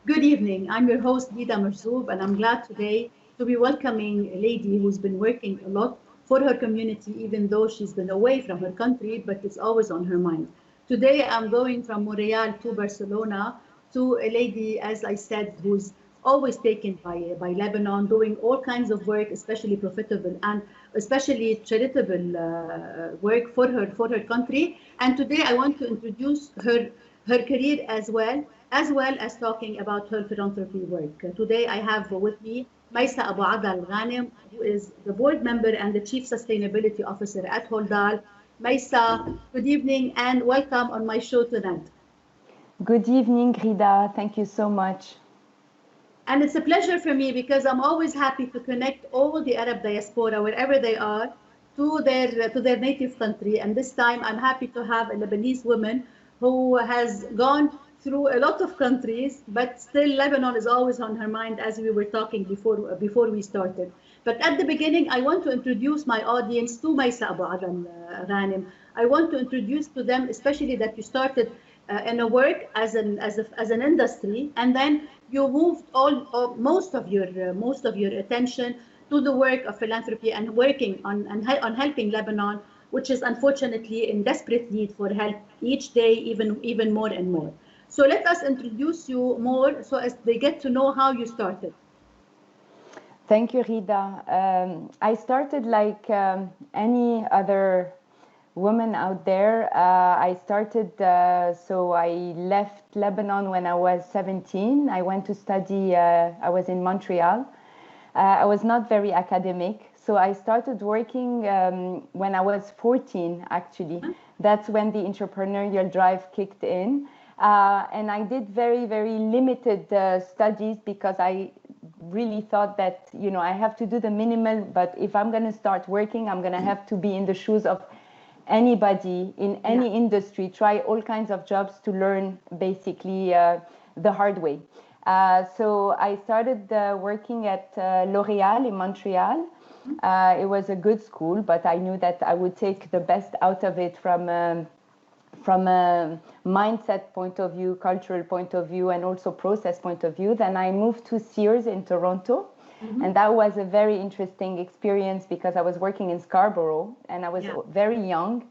Good evening. I'm your host, Ghida, and I'm glad today to be welcoming a lady who's been working a lot for her community, even though she's been away from her country, but it's always on her mind. Today, I'm going from Montreal to Barcelona to a lady, as I said, who's always taken by Lebanon, doing all kinds of work, especially profitable and especially charitable work for her country. And today, I want to introduce her career as well as talking about her philanthropy work. Today I have with me Maissa Abu Adal Ghanem, who is the board member and the chief sustainability officer at Holdal. Maissa, good evening and welcome on my show tonight. Good evening, Ghida. Thank you so much. And it's a pleasure for me because I'm always happy to connect all the Arab diaspora, wherever they are, to their native country. And this time I'm happy to have a Lebanese woman who has gone through a lot of countries, but still Lebanon is always on her mind, as we were talking before we started. But at the beginning, I want to introduce my audience to Maissa Abu Adal Ghanem. I want to introduce to them, especially that you started in a work as an industry, and then you moved most of your attention to the work of philanthropy and working on helping Lebanon, which is unfortunately in desperate need for help each day, even more and more. So let us introduce you more so as they get to know how you started. Thank you, Ghida. I started like any other woman out there. I started, so I left Lebanon when I was 17. I went to study, I was in Montreal. I was not very academic, so I started working when I was 14, actually. That's when the entrepreneurial drive kicked in. And I did very, very limited studies because I really thought that, you know, I have to do the minimal, but if I'm going to start working, I'm going to have to be in the shoes of anybody in any industry, try all kinds of jobs to learn basically the hard way. So I started working at L'Oréal in Montreal. It was a good school, but I knew that I would take the best out of it from a mindset point of view, cultural point of view, and also process point of view. Then I moved to Sears in Toronto. And that was a very interesting experience because I was working in Scarborough and I was very young.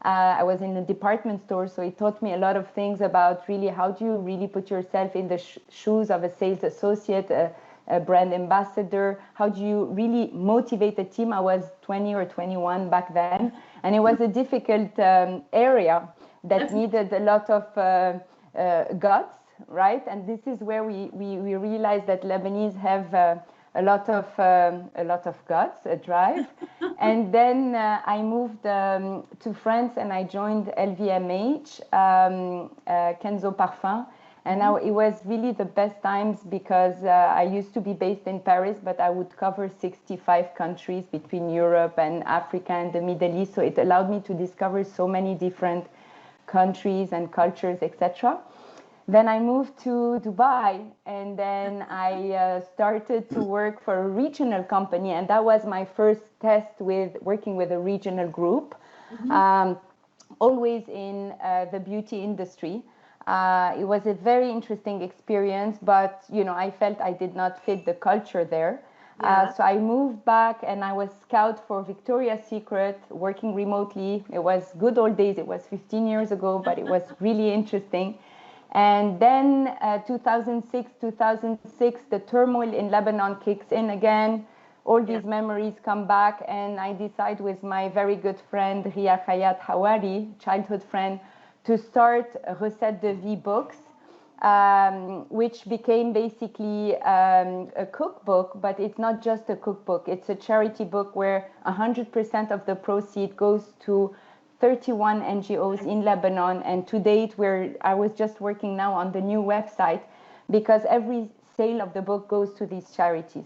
I was in a department store, so it taught me a lot of things about really how do you really put yourself in the shoes of a sales associate, a brand ambassador. How do you really motivate a team? I was 20 or 21 back then, and it was a difficult area that needed a lot of guts, right? And this is where we realized that Lebanese have a lot of guts, a drive. And then I moved to France and I joined LVMH, Kenzo Parfum. And now it was really the best times because I used to be based in Paris, but I would cover 65 countries between Europe and Africa and the Middle East. So it allowed me to discover so many different countries and cultures, etc. Then I moved to Dubai, and then I started to work for a regional company, and that was my first test with working with a regional group, always in the beauty industry. It was a very interesting experience, but you know, I felt I did not fit the culture there. So I moved back, and I was scout for Victoria's Secret, working remotely. It was good old days. It was 15 years ago, but it was really interesting. And then 2006, the turmoil in Lebanon kicks in again. All these memories come back, and I decide with my very good friend, Ria Khayat Hawari, childhood friend, to start Recette de Vie books, which became basically a cookbook, but it's not just a cookbook. It's a charity book where 100% of the proceed goes to 31 NGOs in Lebanon, and to date, I was just working now on the new website because every sale of the book goes to these charities.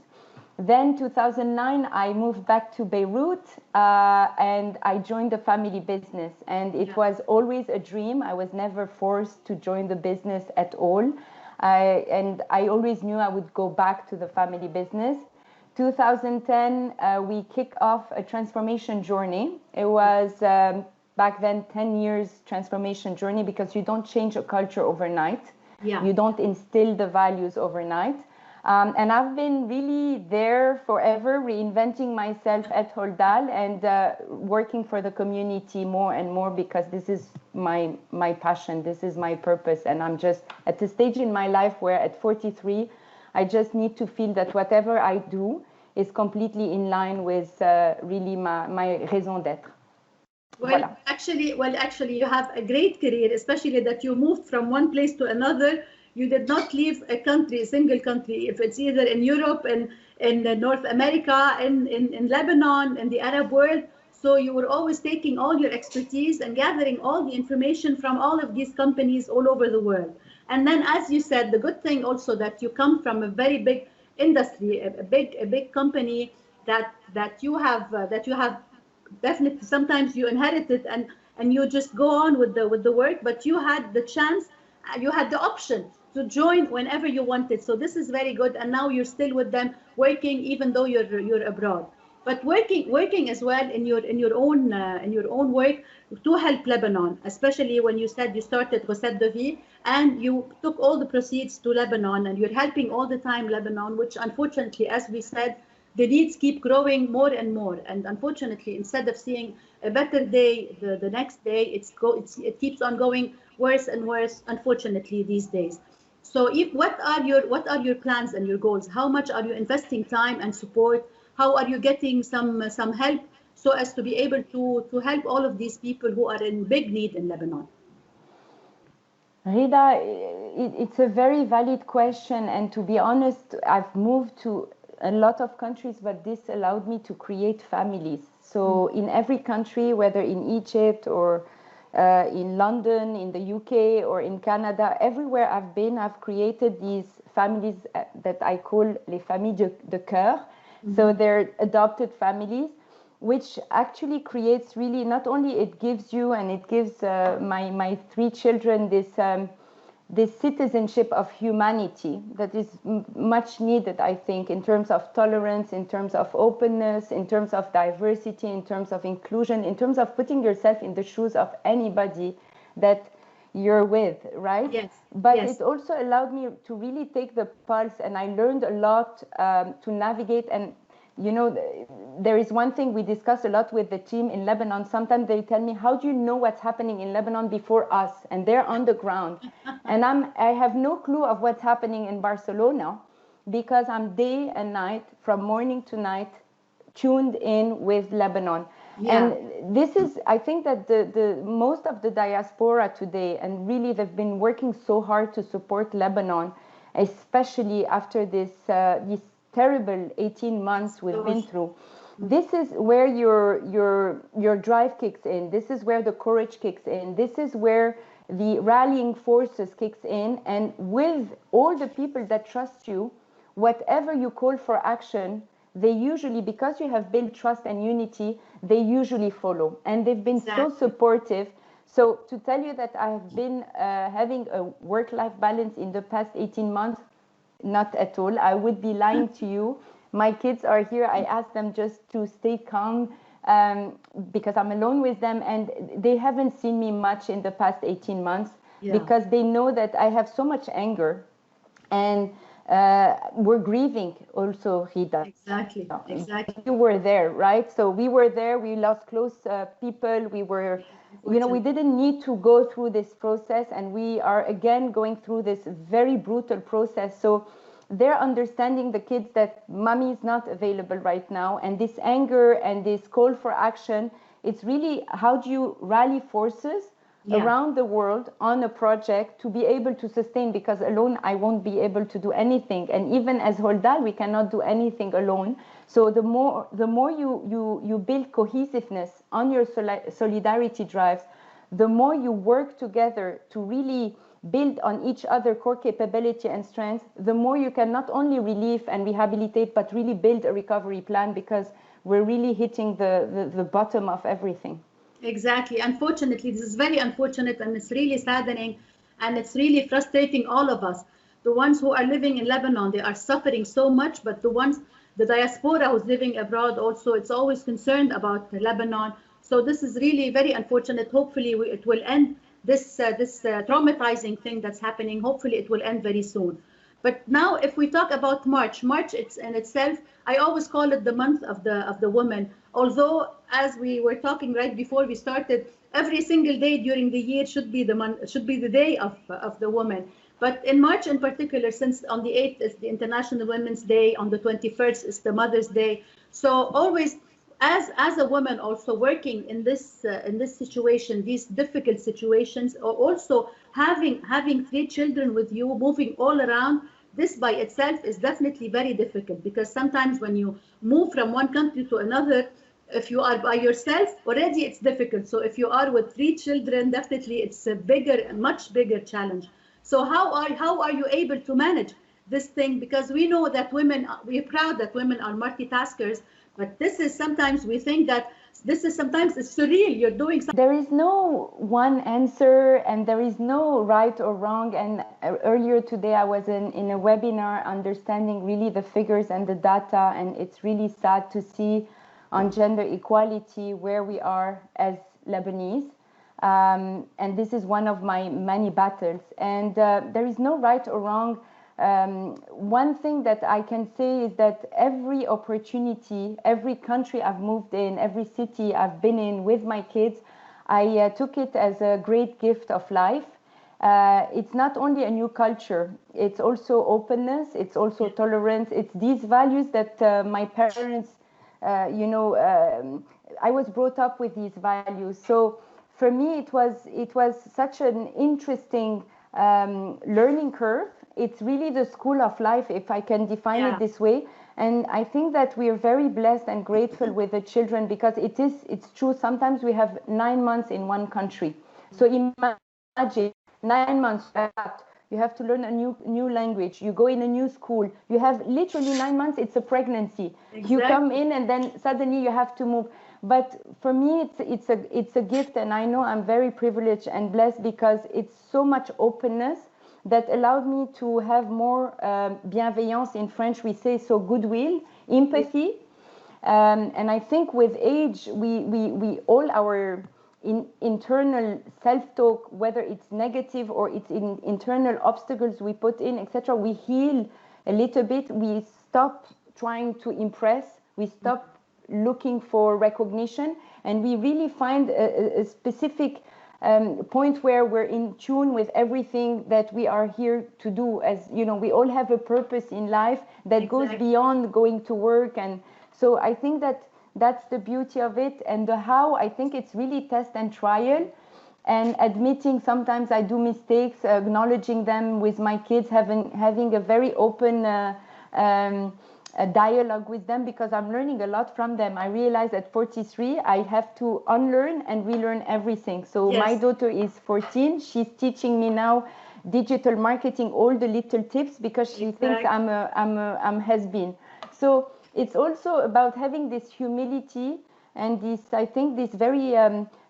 Then 2009, I moved back to Beirut and I joined the family business, and it was always a dream. I was never forced to join the business at all, and I always knew I would go back to the family business. 2010, we kicked off a transformation journey. It was back then 10 years transformation journey because you don't change a culture overnight. Yeah. You don't instill the values overnight. And I've been really there forever, reinventing myself at Holdal and working for the community more and more, because this is my passion, this is my purpose. And I'm just at a stage in my life where at 43, I just need to feel that whatever I do is completely in line with really my raison d'être. Well, Voilà. actually, you have a great career, especially that you moved from one place to another. You did not leave a country, a single country. If it's either in Europe, in North America, in Lebanon, in the Arab world. So you were always taking all your expertise and gathering all the information from all of these companies all over the world. And then, as you said, the good thing also that you come from a very big industry, a big company that you have definitely. Sometimes you inherit it and you just go on with the work, but you had the chance, you had the option to join whenever you wanted. So this is very good, and now you're still with them working, even though you're abroad, but working as well in your own work to help Lebanon, especially when you said you started Recette de Vie and you took all the proceeds to Lebanon, and you're helping all the time Lebanon, which unfortunately, as we said, the needs keep growing more and more. And unfortunately, instead of seeing a better day the next day, it keeps on going worse and worse, unfortunately, these days. So what are your plans and your goals? How much are you investing time and support? How are you getting some help so as to be able to help all of these people who are in big need in Lebanon? Ghida, it's a very valid question. And to be honest, I've moved to a lot of countries, but this allowed me to create families. So in every country, whether in Egypt or in London, in the UK or in Canada, everywhere I've been, I've created these families that I call les familles de cœur. So they're adopted families, which actually creates really, not only it gives you and it gives my three children this citizenship of humanity that is much needed, I think, in terms of tolerance, in terms of openness, in terms of diversity, in terms of inclusion, in terms of putting yourself in the shoes of anybody that you're with, right? Yes. But yes. it also allowed me to really take the pulse, and I learned a lot to navigate. And you know, there is one thing we discuss a lot with the team in Lebanon. Sometimes they tell me, how do you know what's happening in Lebanon before us? And they're on the ground. And I have no clue of what's happening in Barcelona, because I'm day and night, from morning to night, tuned in with Lebanon. Yeah. And this is, I think that the most of the diaspora today, and really they've been working so hard to support Lebanon, especially after this terrible 18 months we've been through. This is where your drive kicks in. This is where the courage kicks in. This is where the rallying forces kicks in. And with all the people that trust you, whatever you call for action, they usually, because you have built trust and unity, they usually follow. And they've been so supportive. So to tell you that I have been having a work-life balance in the past 18 months, not at all. I would be lying to you. My kids are here. I ask them just to stay calm because I'm alone with them, and they haven't seen me much in the past 18 months because they know that I have so much anger, and we're grieving also, Ghida. Exactly. You were there, right? So we were there. We lost close people. We were, you know, we didn't need to go through this process, and we are again going through this very brutal process. So they're understanding, the kids, that mommy is not available right now, and this anger and this call for action, it's really, how do you rally forces around the world on a project to be able to sustain, because alone I won't be able to do anything. And even as Holdal, we cannot do anything alone. So the more you build cohesiveness on your solidarity drives, the more you work together to really build on each other core capability and strength, the more you can not only relieve and rehabilitate, but really build a recovery plan, because we're really hitting the bottom of everything. Exactly. Unfortunately, this is very unfortunate, and it's really saddening, and it's really frustrating all of us. The ones who are living in Lebanon, they are suffering so much, but the diaspora who's living abroad also, it's always concerned about Lebanon. So this is really very unfortunate. Hopefully it will end this traumatizing thing that's happening. Hopefully it will end very soon. But now, if we talk about March, it's in itself, I always call it the month of the woman. Although, as we were talking right before we started, every single day during the year should be the day of the woman. But in March in particular, since on the 8th is the International Women's Day, on the 21st is the Mother's Day. So always, as a woman also working in this situation, these difficult situations, or also having 3 children with you, moving all around, this by itself is definitely very difficult, because sometimes when you move from one country to another, if you are by yourself already, it's difficult. So if you are with 3 children, definitely it's a much bigger challenge. So how are you able to manage this thing? Because we know that we're proud that women are multitaskers, but this is sometimes, we think that this is sometimes it's surreal. You're doing something. There is no one answer, and there is no right or wrong. And earlier today I was in a webinar understanding really the figures and the data, and it's really sad to see on gender equality where we are as Lebanese. And this is one of my many battles. And there is no right or wrong. One thing that I can say is that every opportunity, every country I've moved in, every city I've been in with my kids, I took it as a great gift of life. It's not only a new culture, it's also openness, it's also tolerance, it's these values that my parents, I was brought up with these values. So for me, it was such an interesting learning curve. It's really the school of life, if I can define it this way. And I think that we are very blessed and grateful with the children, because it's true. Sometimes we have 9 months in one country. So imagine 9 months left. You have to learn a new language. You go in a new school. You have literally 9 months. It's a pregnancy. Exactly. You come in and then suddenly you have to move. But for me, it's a gift, and I know I'm very privileged and blessed, because it's so much openness that allowed me to have more bienveillance. In French we say, so goodwill, empathy, and I think with age we all our internal self-talk, whether it's negative or it's internal obstacles we put in, etc., we heal a little bit. We stop trying to impress, we stop looking for recognition, and we really find a specific point where we're in tune with everything that we are here to do. As you know, we all have a purpose in life that goes beyond going to work. And so I think that that's the beauty of it. And the how, I think it's really test and trial, and admitting sometimes I do mistakes, acknowledging them with my kids, having a very open a dialogue with them, because I'm learning a lot from them. I realize at 43 I have to unlearn and relearn everything. So my daughter is 14. She's teaching me now digital marketing, all the little tips, because she thinks I'm has-been. So it's also about having this humility and this, I think, this very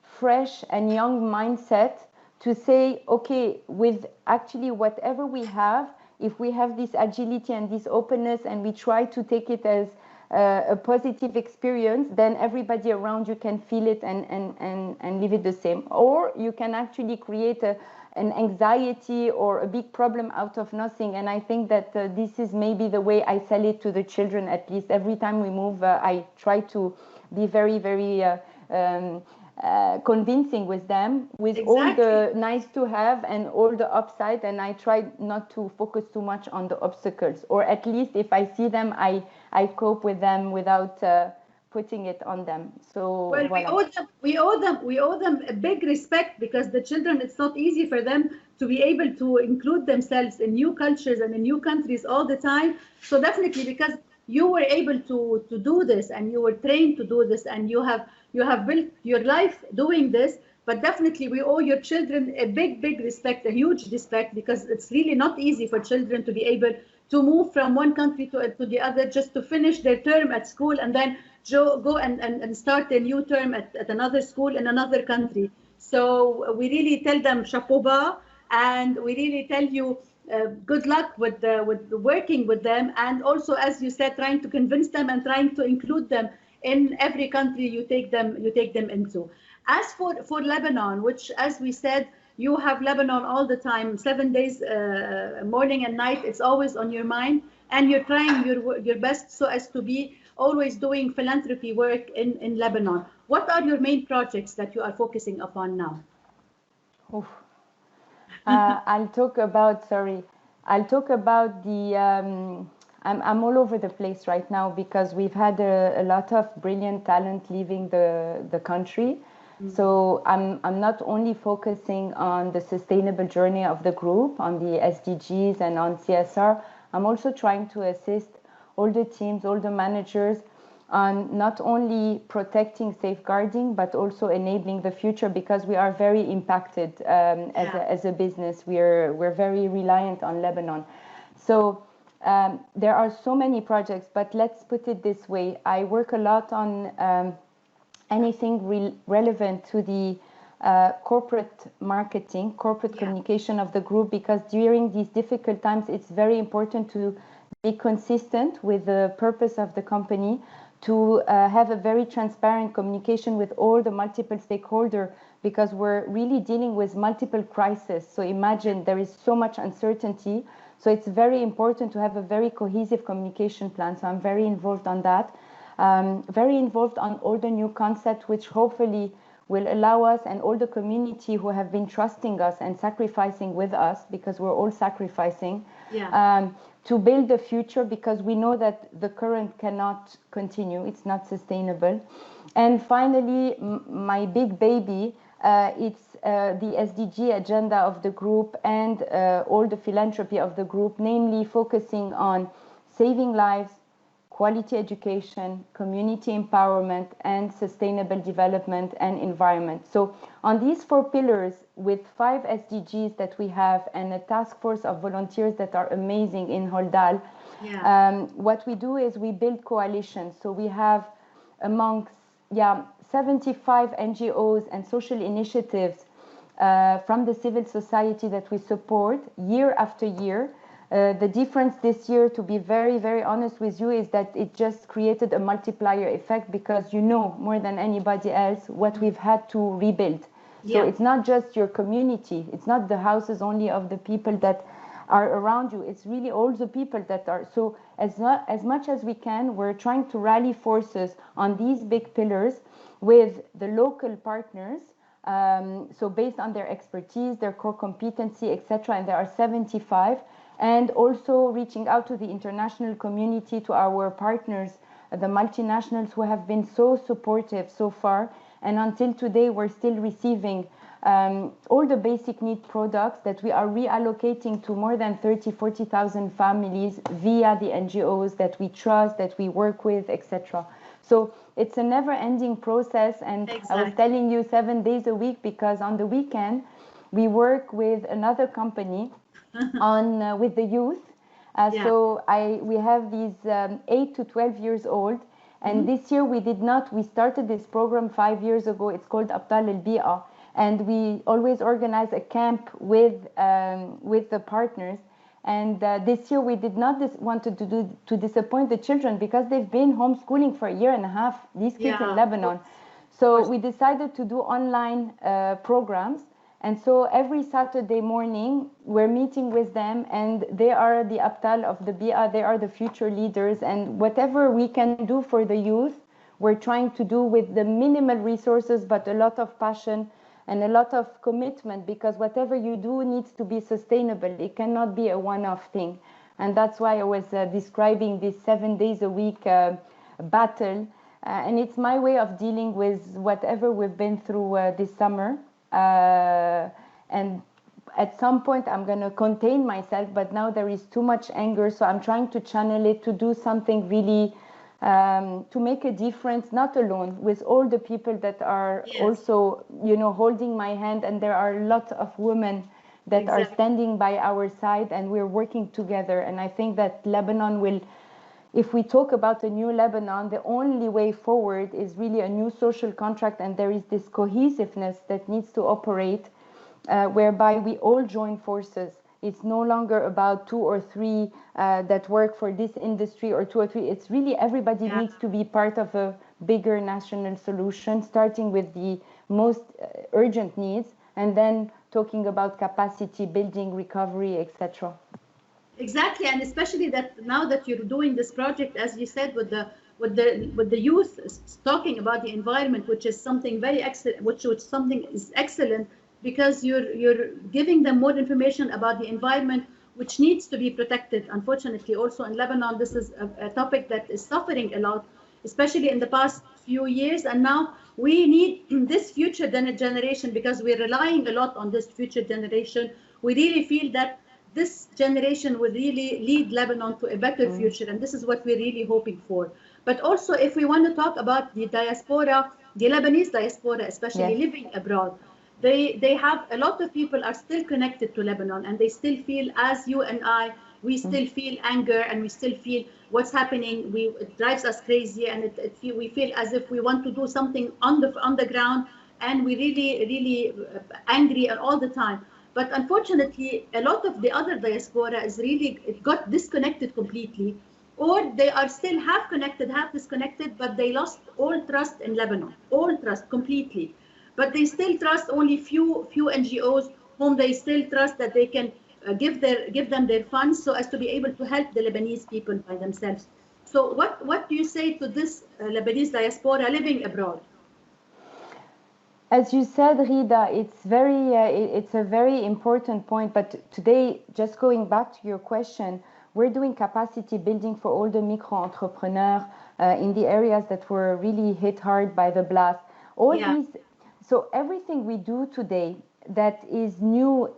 fresh and young mindset to say, okay, with actually whatever we have, if we have this agility and this openness, and we try to take it as a positive experience, then everybody around you can feel it and leave it the same. Or you can actually create an anxiety or a big problem out of nothing. And I think that this is maybe the way I sell it to the children. At least every time we move, I try to be very, very convincing with them, with all the nice to have and all the upside, and I try not to focus too much on the obstacles, or at least if I see them, I cope with them without putting it on them. So well, voilà. we owe them a big respect, because the children, it's not easy for them to be able to include themselves in new cultures and in new countries all the time. So definitely, because you were able to do this, and you were trained to do this, and you have built your life doing this. But definitely we owe your children a big respect, a huge respect, because it's really not easy for children to be able to move from one country to the other, just to finish their term at school and then go and start a new term at another school in another country. So we really tell them chapeau bas, and we really tell you good luck with working with them, and also, as you said, trying to convince them and trying to include them in every country you take them into. As for Lebanon, which, as we said, you have Lebanon all the time, 7 days, morning and night. It's always on your mind, and you're trying your best so as to be always doing philanthropy work in Lebanon. What are your main projects that you are focusing upon now? Oof. I'll talk about, sorry, I'll talk about the, I'm all over the place right now because we've had a lot of brilliant talent leaving the country. So I'm not only focusing on the sustainable journey of the group, on the SDGs and on CSR, I'm also trying to assist all the teams, all the managers on not only protecting, safeguarding, but also enabling the future, because we are very impacted as a business. We're very reliant on Lebanon. So there are so many projects, but let's put it this way. I work a lot on anything relevant to the corporate marketing, corporate communication of the group, because during these difficult times, it's very important to be consistent with the purpose of the company, to have a very transparent communication with all the multiple stakeholders, because we're really dealing with multiple crises. So imagine there is so much uncertainty. So it's very important to have a very cohesive communication plan. So I'm very involved on that. Very involved on all the new concepts, which hopefully will allow us and all the community who have been trusting us and sacrificing with us, because we're all sacrificing, to build the future, because we know that the current cannot continue. It's not sustainable. And finally, my big baby, it's the SDG agenda of the group and all the philanthropy of the group, namely focusing on saving lives, quality education, community empowerment, and sustainable development and environment. So on these 4 pillars, with 5 SDGs that we have and a task force of volunteers that are amazing in Adal, what we do is we build coalitions. So we have amongst 75 NGOs and social initiatives from the civil society that we support year after year. The difference this year, to be very, very honest with you, is that it just created a multiplier effect, because you know more than anybody else what we've had to rebuild. So it's not just your community. It's not the houses only of the people that are around you. It's really all the people that are. So as much as we can, we're trying to rally forces on these big pillars with the local partners. So based on their expertise, their core competency, etc. And there are 75. And also reaching out to the international community, to our partners, the multinationals who have been so supportive so far. And until today, we're still receiving all the basic need products that we are reallocating to more than 40,000 families via the NGOs that we trust, that we work with, etc. So it's a never-ending process. And I was telling you 7 days a week, because on the weekend, we work with another company on with the youth. So we have these 8 to 12 years old, and this year we started this program 5 years ago. It's called Abtal al-Bi'a, and we always organize a camp with the partners. And this year we did not want to disappoint the children, because they've been homeschooling for a year and a half, these kids in Lebanon. So we decided to do online programs. And so every Saturday morning, we're meeting with them, and they are the Abtal of the Bi'a, they are the future leaders. And whatever we can do for the youth, we're trying to do with the minimal resources, but a lot of passion and a lot of commitment, because whatever you do needs to be sustainable. It cannot be a one-off thing. And that's why I was describing this 7 days a week battle. And it's my way of dealing with whatever we've been through this summer. And at some point I'm going to contain myself, but now there is too much anger, so I'm trying to channel it to do something really to make a difference, not alone, with all the people that are also, you know, holding my hand. And there are a lot of women that are standing by our side, and we're working together. And I think that Lebanon will, if we talk about a new Lebanon, the only way forward is really a new social contract, and there is this cohesiveness that needs to operate, whereby we all join forces. It's no longer about 2 or 3 that work for this industry, or 2 or 3. It's really everybody needs to be part of a bigger national solution, starting with the most urgent needs, and then talking about capacity building, recovery, etc. Exactly, and especially that now that you're doing this project, as you said, with the youth, talking about the environment, which is something very excellent, which something is excellent, because you're giving them more information about the environment, which needs to be protected. Unfortunately, also in Lebanon, this is a topic that is suffering a lot, especially in the past few years, and now we need this future generation, because we're relying a lot on this future generation. We really feel that this generation will really lead Lebanon to a better future, and this is what we're really hoping for. But also, if we want to talk about the diaspora, the Lebanese diaspora, especially living abroad, they have a lot of people are still connected to Lebanon, and they still feel, as you and I, we still feel anger, and we still feel what's happening. It drives us crazy, and we feel as if we want to do something on the ground, and we really angry all the time. But unfortunately, a lot of the other diaspora is really, it got disconnected completely, or they are still half connected, half disconnected, but they lost all trust in Lebanon, all trust completely. But they still trust only few NGOs whom they still trust that they can give them their funds so as to be able to help the Lebanese people by themselves. So what do you say to this Lebanese diaspora living abroad? As you said, Ghida, it's a very important point. But today, just going back to your question, we're doing capacity building for all the micro-entrepreneurs in the areas that were really hit hard by the blast. So everything we do today that is new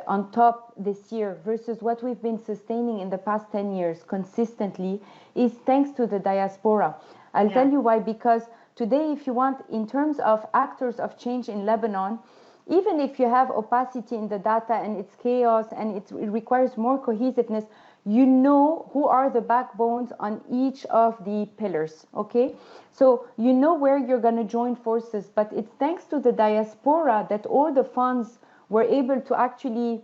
on top this year versus what we've been sustaining in the past 10 years consistently is thanks to the diaspora. I'll tell you why, because today, if you want, in terms of actors of change in Lebanon, even if you have opacity in the data and it's chaos and it requires more cohesiveness, you know who are the backbones on each of the pillars, okay? So you know where you're going to join forces, but it's thanks to the diaspora that all the funds were able to actually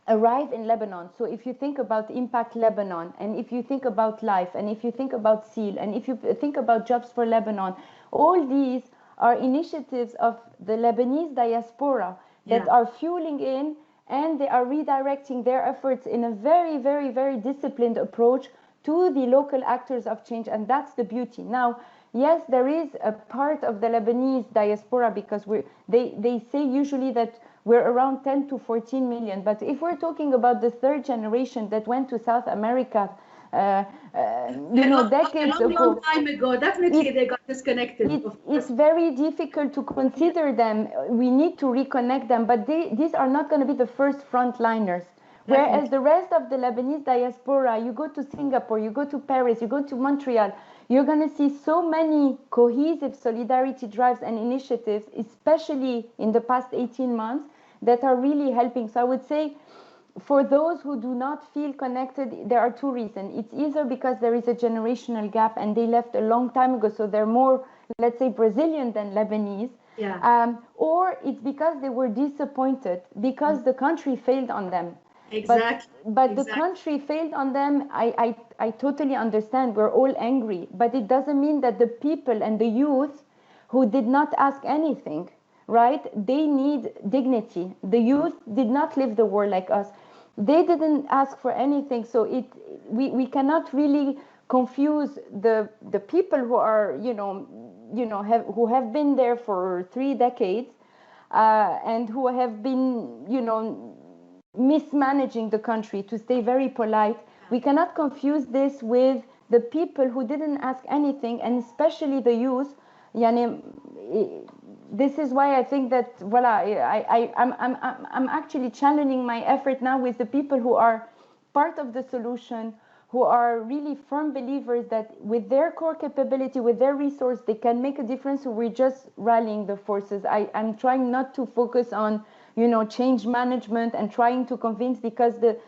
arrive in Lebanon. So if you think about Impact Lebanon, and if you think about LIFE, and if you think about SEAL, and if you think about Jobs for Lebanon, all these are initiatives of the Lebanese diaspora that are fueling in, and they are redirecting their efforts in a very, very, very disciplined approach to the local actors of change, and that's the beauty. Now, yes, there is a part of the Lebanese diaspora, because they say usually that we're around 10 to 14 million. But if we're talking about the third generation that went to South America, decades ago. A long time ago, definitely they got disconnected. It's very difficult to consider them. We need to reconnect them, but these are not going to be the first frontliners. Whereas the rest of the Lebanese diaspora, you go to Singapore, you go to Paris, you go to Montreal, you're going to see so many cohesive solidarity drives and initiatives, especially in the past 18 months, that are really helping. So I would say, for those who do not feel connected, there are two reasons. It's either because there is a generational gap and they left a long time ago, so they're more, let's say, Brazilian than Lebanese, or it's because they were disappointed because the country failed on them. But the country failed on them. I totally understand. We're all angry, but it doesn't mean that the people and the youth who did not ask anything, right? They need dignity. The youth did not live the war like us. They didn't ask for anything. So we cannot really confuse the people who are, who have been there for 3 decades and who have been, mismanaging the country, to stay very polite. We cannot confuse this with the people who didn't ask anything, and especially the youth. This is why I think that I'm actually channeling my effort now with the people who are part of the solution, who are really firm believers that with their core capability, with their resource, they can make a difference. So we're just rallying the forces. I'm trying not to focus on change management and trying to convince, because the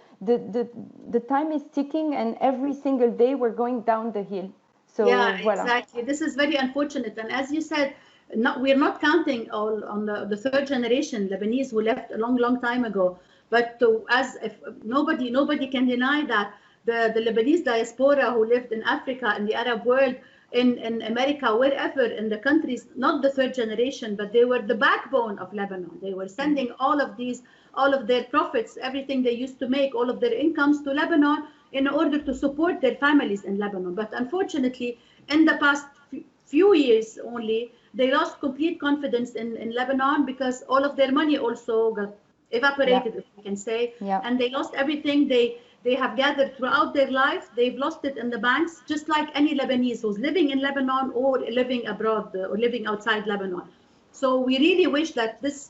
time is ticking, and every single day we're going down the hill. So exactly. This is very unfortunate. And as you said, we're not counting all on the third generation Lebanese who left a long time ago. But as if nobody can deny that the Lebanese diaspora who lived in Africa and the Arab world, in America, wherever in the countries, not the third generation, but they were the backbone of Lebanon. They were sending all of their profits, everything they used to make, all of their incomes to Lebanon in order to support their families in Lebanon. But unfortunately, in the past few years only, they lost complete confidence in Lebanon because all of their money also got evaporated, if we can say, and they lost everything they have gathered throughout their life. They've lost it in the banks, just like any Lebanese who's living in Lebanon or living abroad or living outside Lebanon. So we really wish that this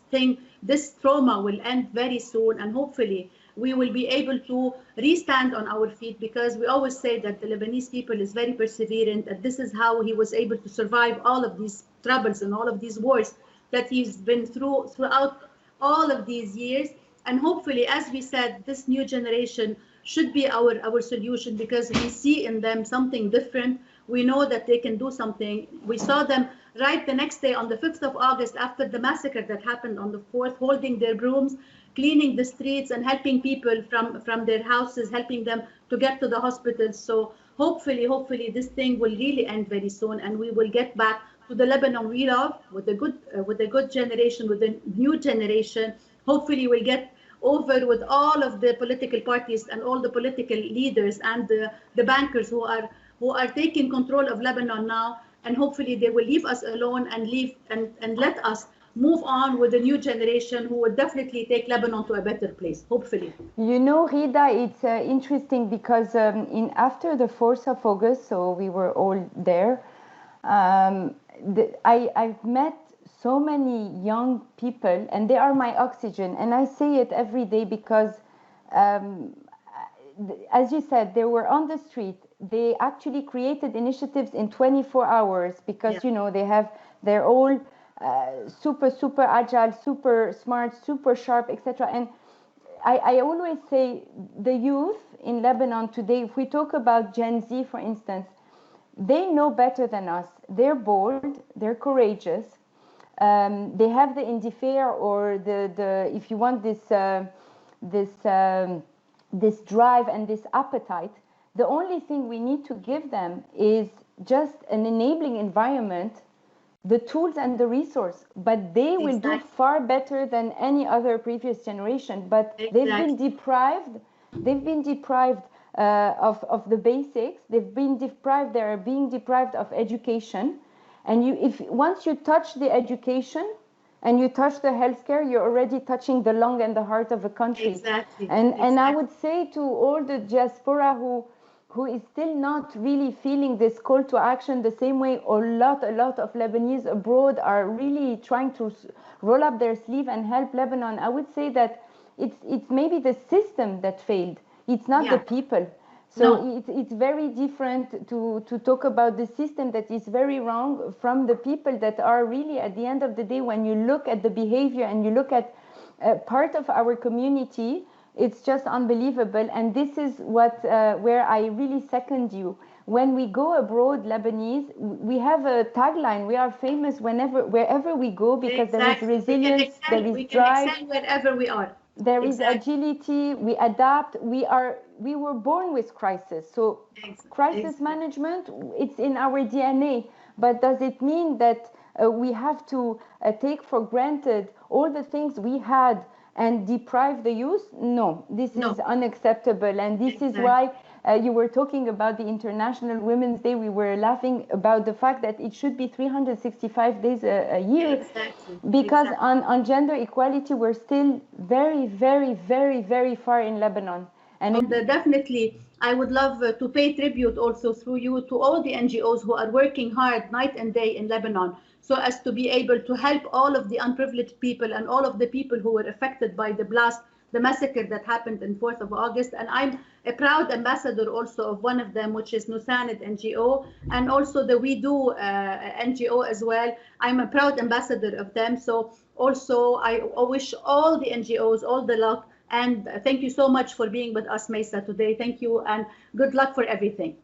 trauma will end very soon, and hopefully we will be able to restand on our feet, because we always say that the Lebanese people is very perseverant, and this is how he was able to survive all of these troubles and all of these wars that he's been throughout all of these years. And hopefully, as we said, this new generation should be our solution, because we see in them something different. We know that they can do something. We saw them right the next day on the 5th of August after the massacre that happened on the 4th, holding their brooms, cleaning the streets and helping people from their houses, helping them to get to the hospitals. So hopefully this thing will really end very soon, and we will get back to the Lebanon we love, with a good generation, with a new generation. Hopefully we'll get over with all of the political parties and all the political leaders and the bankers who are taking control of Lebanon now, and hopefully they will leave us alone and let us move on with a new generation who will definitely take Lebanon to a better place, hopefully. You know, Ghida, it's interesting because after the 4th of August, so we were all there, I've met so many young people, and they are my oxygen, and I say it every day because, as you said, they were on the street. They actually created initiatives in 24 hours because, you know, they're all super agile, super smart, super sharp, etc. And I always say the youth in Lebanon today, if we talk about Gen Z, for instance, they know better than us. They're bold, they're courageous. They have the indifer, or the if you want this drive and this appetite. The only thing we need to give them is just an enabling environment, the tools and the resource, but they will do far better than any other previous generation. But they've been deprived of the basics. They're being deprived of education. And once you touch the education and you touch the healthcare, you're already touching the lung and the heart of a country. And I would say to all the diaspora who is still not really feeling this call to action the same way a lot of Lebanese abroad are really trying to roll up their sleeve and help Lebanon, I would say that it's maybe the system that failed. It's not the people. So it's very different to talk about the system that is very wrong from the people that are really, at the end of the day, when you look at the behavior and you look at part of our community, it's just unbelievable. And this is where I really second you. When we go abroad, Lebanese, we have a tagline. We are famous wherever we go, because there is resilience, there is drive. We can excel wherever we are. There is agility, we adapt, we were born with crisis. So crisis management, it's in our DNA. But does it mean that we have to take for granted all the things we had and deprive the youth? No, this is unacceptable. And this is why you were talking about the International Women's Day. We were laughing about the fact that it should be 365 days a year. Because on gender equality, we're still very, very, very, very far in Lebanon. And definitely, I would love to pay tribute also through you to all the NGOs who are working hard night and day in Lebanon, so as to be able to help all of the unprivileged people and all of the people who were affected by the massacre that happened on 4th of August. And I'm a proud ambassador also of one of them, which is Nusanid NGO, and also the We Do NGO as well. I'm a proud ambassador of them. So also I wish all the NGOs all the luck. And thank you so much for being with us, Maissa, today. Thank you, and good luck for everything.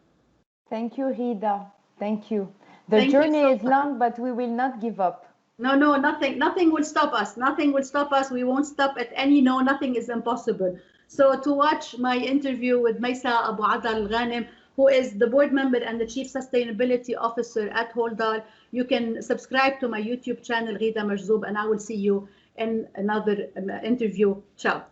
Thank you, Ghida. Thank you. The journey is long, but we will not give up. No, nothing will stop us. Nothing will stop us. We won't stop at any nothing is impossible. So to watch my interview with Maissa Abu Adal Ghanem, who is the board member and the chief sustainability officer at Holdal. You can subscribe to my YouTube channel, Ghida Majzoub, and I will see you in another interview. Ciao.